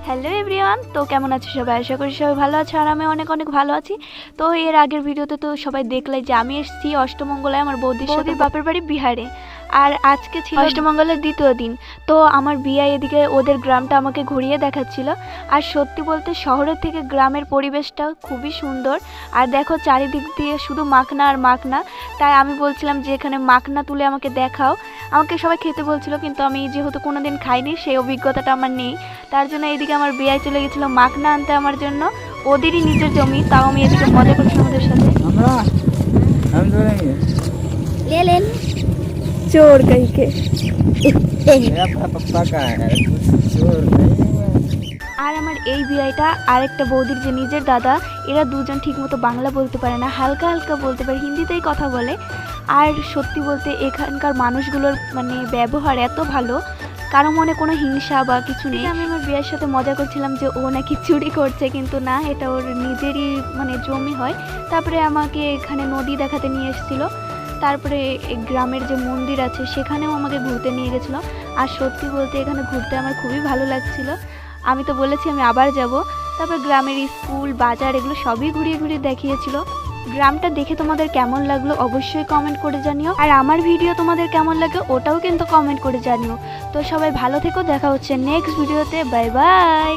Hello everyone, তো কেমন আছো সবাই? আশা করি সবাই ভালো আছো আর আমি অনেক অনেক ভালো আছি। তো এর আগের ভিডিওতে তো সবাই দেখলাই যে আমি এসেছি অষ্টমঙ্গলায় আমার বৌদির বাপের বাড়ি বিহারে। আর আজকে ছিল অষ্টমঙ্গলের দ্বিতীয় দিন। তো আমার বিয়ে এদিকে ওদের গ্রামটা আমাকে ঘুরিয়ে দেখাচ্ছিল। আর সত্যি বলতে শহরের থেকে গ্রামের পরিবেশটা খুবই সুন্দর। আর দেখো চারিদিক দিয়ে শুধু মাখনা আর মাখনা। তাই আমি বলছিলাম যে এখানে মাখনা তুলে আমাকে দেখাও। আমাকে সবাই খেতে বলছিল, কিন্তু আমি যেহেতু কোনোদিন খাইনি সেই অভিজ্ঞতাটা আমার নেই। তার জন্য এদিকে আমার বিয়ে চলে গেছিলো মাখনা আনতে আমার জন্য। ওদেরই নিজের জমি, তাও আমি এদিকে মজা করছিলাম ওদের সাথে। ले लेन চোর কাইকে। আর আমার এই বিয়েটা আরেকটা বৌদির যে নিজের দাদা, এরা দুজন ঠিকমতো বাংলা বলতে পারে না, হালকা হালকা বলতে পারে, হিন্দিতেই কথা বলে। আর সত্যি বলতে এখানকার মানুষগুলোর মানে ব্যবহার এত ভালো, কারো মনে কোনো হিংসা বা কিছু নেই। আমি আমার বিয়ের সাথে মজা করছিলাম যে ও নাকি চুরি করছে, কিন্তু না, এটা ওর নিজেরই মানে জমি হয়। তারপরে আমাকে এখানে নদী দেখাতে নিয়ে এসেছিলো। তারপরে গ্রামের যে মন্দির আছে সেখানেও আমাকে ঘুরতে নিয়ে গেছিলো। আর সত্যি বলতে এখানে ঘুরতে আমার খুবই ভালো লাগছিল। আমি তো বলেছি আমি আবার যাব। তারপর গ্রামের স্কুল বাজার এগুলো সবই ঘুরিয়ে ঘুরিয়ে দেখিয়েছিল। গ্রামটা দেখে তোমাদের কেমন লাগলো অবশ্যই কমেন্ট করে জানিও। আর আমার ভিডিও তোমাদের কেমন লাগে ওটাও কিন্তু কমেন্ট করে জানিও। তো সবাই ভালো থেকো, দেখা হচ্ছে নেক্সট ভিডিওতে। Bye bye.